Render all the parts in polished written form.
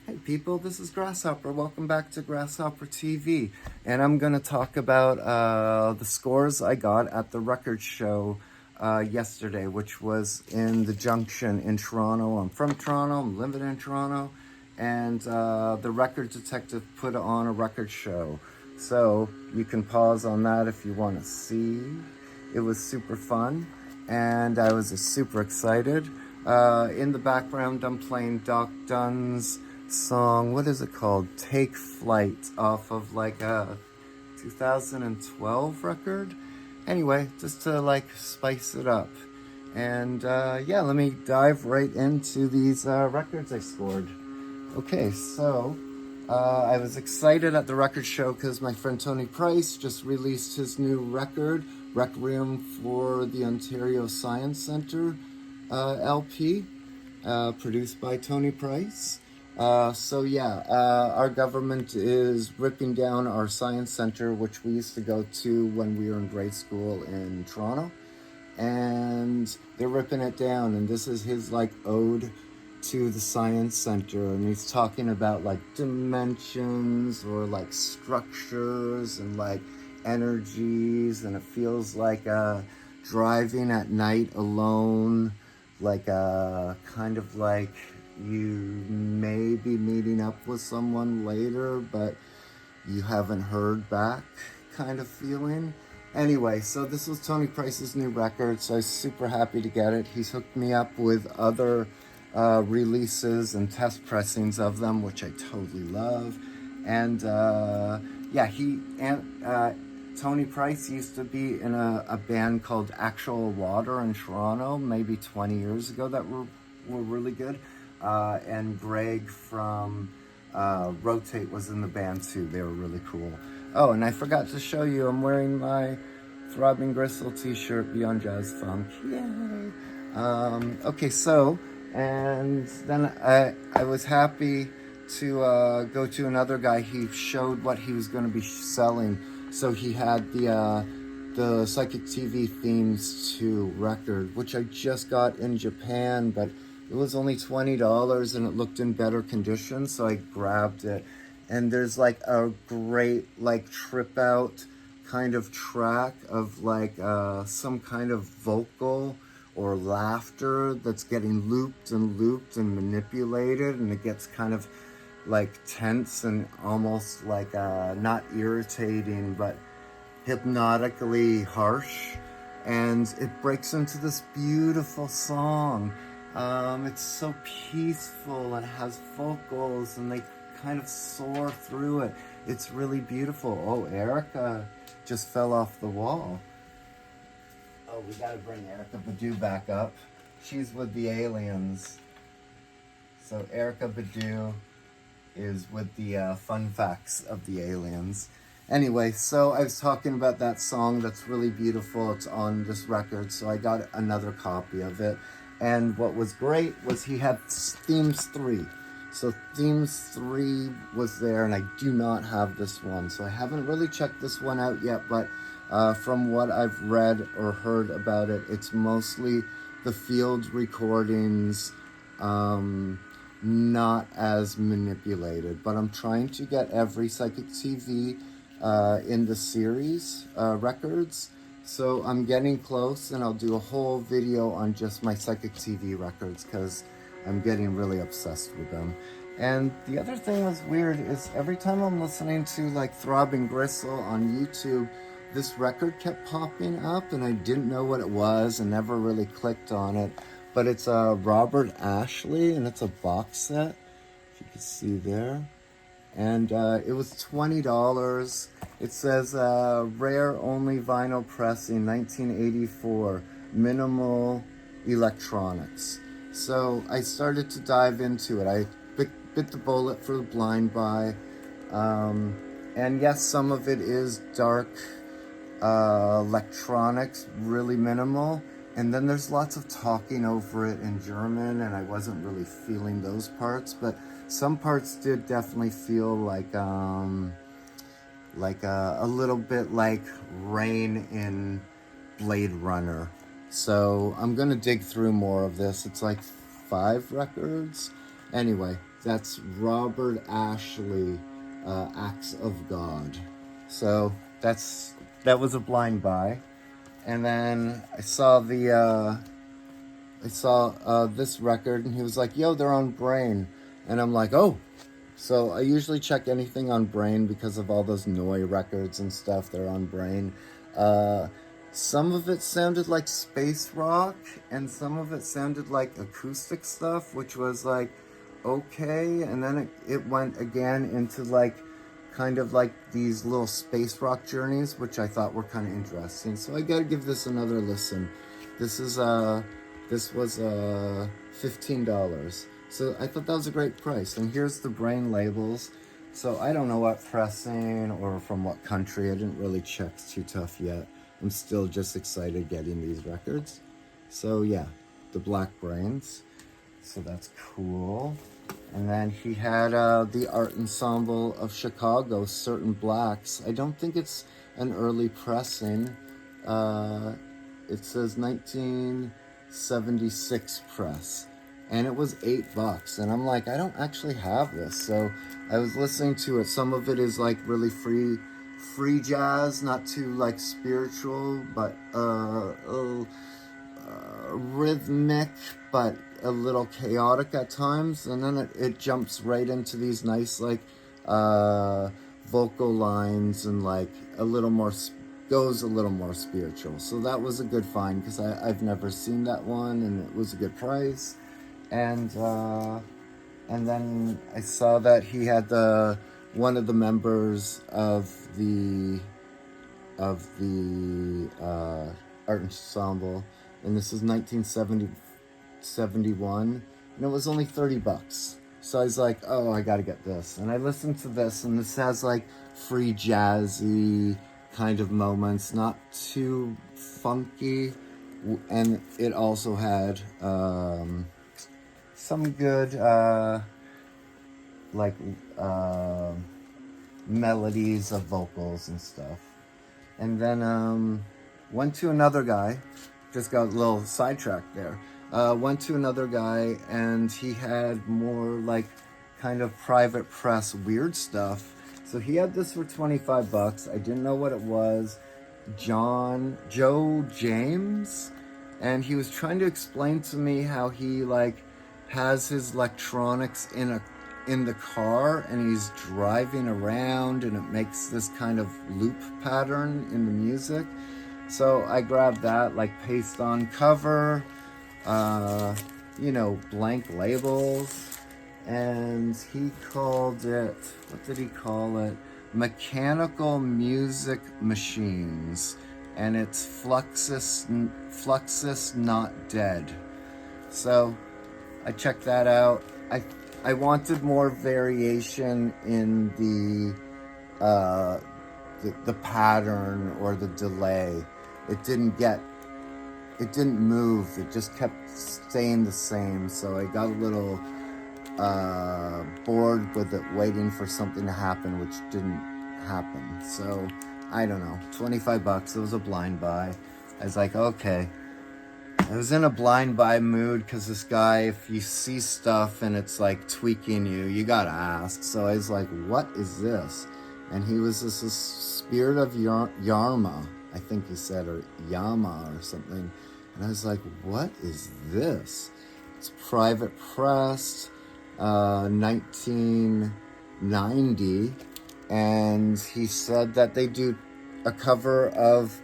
Hey people, this is Grasshopper. Welcome back to Grasshopper TV. And I'm going to talk about the scores I got at the record show yesterday, which was in the Junction in Toronto. I'm from Toronto, I'm living in Toronto, and the Record Detective put on a record show. So you can pause on that if you want to see. It was super fun, and I was super excited. In the background, I'm playing Doc Dunn's song, what is it called? Take Flight, off of like a 2012 record. Anyway, just to like spice it up. And yeah, let me dive right into these records I scored. Okay, so I was excited at the record show because my friend Tony Price just released his new record, Requiem for the Ontario Science Centre LP, produced by Tony Price. So yeah, our government is ripping down our science center, which we used to go to when we were in grade school in Toronto, and they're ripping it down, and this is his like ode to the science center, and he's talking about like dimensions or like structures and like energies, and it feels like driving at night alone, like kind of like you may be meeting up with someone later, but you haven't heard back kind of feeling. Anyway, so this was Tony Price's new record, so I was super happy to get it. He's hooked me up with other releases and test pressings of them, which I totally love. And yeah, Tony Price used to be in a band called Actual Water in Toronto, maybe 20 years ago, that were really good. And Greg from Rotate was in the band too. They were really cool. Oh, and I forgot to show you, I'm wearing my Throbbing Gristle t-shirt, Beyond Jazz Funk. Yay! Okay, so, and then I was happy to go to another guy. He showed what he was going to be selling. So he had the Psychic TV Themes 2 record, which I just got in Japan, but it was only $20 and it looked in better condition, so I grabbed it. And there's like a great like trip out kind of track of like some kind of vocal or laughter that's getting looped and manipulated, and it gets kind of like tense and almost like not irritating but hypnotically harsh, and it breaks into this beautiful song. It's so peaceful and it has vocals and they kind of soar through it. It's really beautiful. Oh, Erica just fell off the wall. Oh, we gotta bring Erica Badu back up. She's with the aliens. So Erica Badu is with the fun facts of the aliens. Anyway, so I was talking about that song that's really beautiful. It's on this record, so I got another copy of it. And what was great was he had Themes 3. So Themes 3 was there, and I do not have this one. So I haven't really checked this one out yet, but from what I've read or heard about it, it's mostly the field recordings, not as manipulated. But I'm trying to get every Psychic TV in the series records. So I'm getting close, and I'll do a whole video on just my Psychic TV records because I'm getting really obsessed with them. And the other thing that's weird is every time I'm listening to like Throbbing Gristle on YouTube, this record kept popping up and I didn't know what it was and never really clicked on it. But it's Robert Ashley, and it's a box set, if you can see there. And it was $20. It says rare only vinyl pressing, 1984, minimal electronics. So I started to dive into it. I bit the bullet for the blind buy. And yes, some of it is dark electronics, really minimal. And then there's lots of talking over it in German, and I wasn't really feeling those parts, but some parts did definitely feel like a little bit like rain in Blade Runner. So I'm gonna dig through more of this. It's like 5 records. Anyway, That's Robert Ashley, Acts of God. So that was a blind buy. And then I saw this record, and he was like, yo, they're on Brain. And I'm like, oh. So I usually check anything on Brain because of all those Noi records and stuff. They're on Brain. Some of it sounded like space rock, and some of it sounded like acoustic stuff, which was like, okay. And then it went again into like, kind of like these little space rock journeys, which I thought were kind of interesting. So I gotta give this another listen. This was $15. So I thought that was a great price. And here's the Brain labels. So I don't know what pressing or from what country. I didn't really check too tough yet. I'm still just excited getting these records. So yeah, the Black Brains. So that's cool. And then he had the Art Ensemble of Chicago, Certain Blacks. I don't think it's an early pressing. It says 1976 press. And it was $8. And I'm like, I don't actually have this. So I was listening to it. Some of it is like really free jazz, not too like spiritual, but rhythmic, but a little chaotic at times. And then it jumps right into these nice like vocal lines and like goes a little more spiritual. So that was a good find because I've never seen that one, and it was a good price. And then I saw that he had one of the members of the art ensemble, and this is 1971, and it was only $30. So I was like, oh, I gotta get this. And I listened to this, and this has like free jazzy kind of moments, not too funky, and it also had some good melodies of vocals and stuff. And then went to another guy, just got a little sidetracked there. Went to another guy, and he had more like kind of private press weird stuff. So he had this for $25. I didn't know what it was. Joe James, and he was trying to explain to me how he like has his electronics in the car, and he's driving around, and it makes this kind of loop pattern in the music. So I grabbed that, like paste on cover, blank labels, and he called it, what did he call it? Mechanical Music Machines, and it's Fluxus Not Dead. So I checked that out. I wanted more variation in the pattern or the delay. It didn't move. It just kept staying the same. So I got a little bored with it, waiting for something to happen, which didn't happen. So I don't know, $25. It was a blind buy. I was like, okay. I was in a blind buy mood because this guy, if you see stuff and it's like tweaking you gotta ask. So I was like, what is this? And he was this Spirit of Yarma, I think he said, or Yama or something. And I was like, what is this? It's private pressed, 1990. And he said that they do a cover of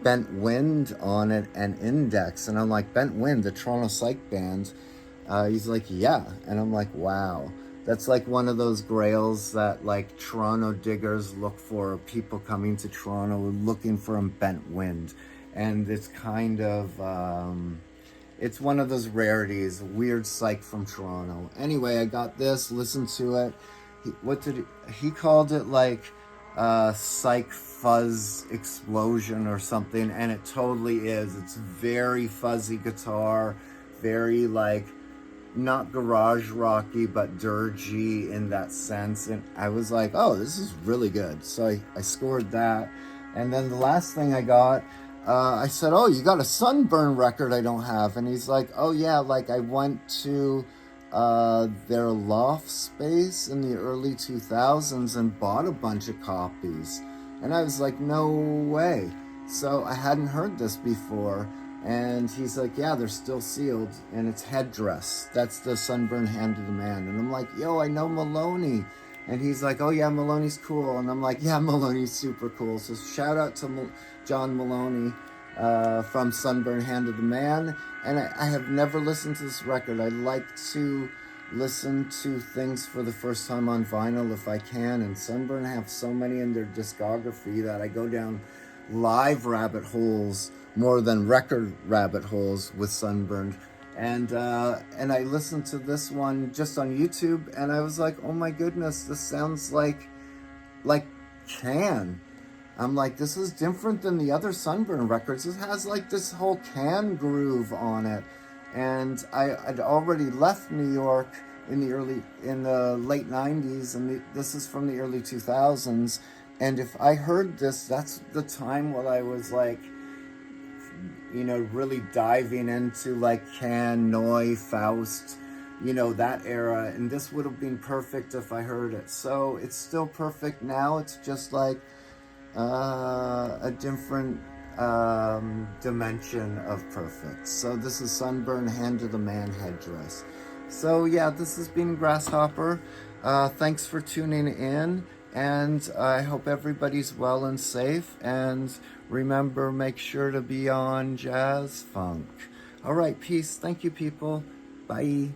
Bent Wind on it and Index. And I'm like, Bent Wind, the Toronto psych band? He's like, yeah. And I'm like, wow. That's like one of those grails that like Toronto diggers look for, people coming to Toronto looking for a Bent Wind. And it's kind of, it's one of those rarities, weird psych from Toronto. Anyway, I got this, listened to it. He called it like psych fuzz explosion or something, and it totally is. It's very fuzzy guitar, very like not garage rocky but dirgy in that sense. And I was like, oh, this is really good. So I scored that. And then the last thing I got, I said, oh, you got a Sunburned record I don't have. And he's like, oh yeah, like I went to their loft space in the early 2000s and bought a bunch of copies. And I was like, no way. So I hadn't heard this before. And he's like, yeah, they're still sealed. And it's Headdress. That's the Sunburned Hand of the Man. And I'm like, yo, I know Maloney. And he's like, oh yeah, Maloney's cool. And I'm like, yeah, Maloney's super cool. So shout out to John Maloney from Sunburned Hand of the Man. And I have never listened to this record. I like to listen to things for the first time on vinyl if I can. And Sunburned have so many in their discography that I go down live rabbit holes more than record rabbit holes with Sunburned. And I listened to this one just on YouTube, and I was like, oh my goodness, this sounds like Can. I'm like, this is different than the other Sunburned records. It has like this whole Can groove on it. And I'd already left New York in the late 90s, and this is from the early 2000s. And if I heard this, that's the time when I was like, you know, really diving into like Can, Neu, Faust, you know, that era. And this would have been perfect if I heard it. So it's still perfect now. It's just like a different dimension of perfect. So this is Sunburned Hand of the Man, Headdress. So yeah, this has been Grasshopper. Thanks for tuning in. And I hope everybody's well and safe. And remember, make sure to be on Jazz Funk. All right, peace. Thank you, people. Bye.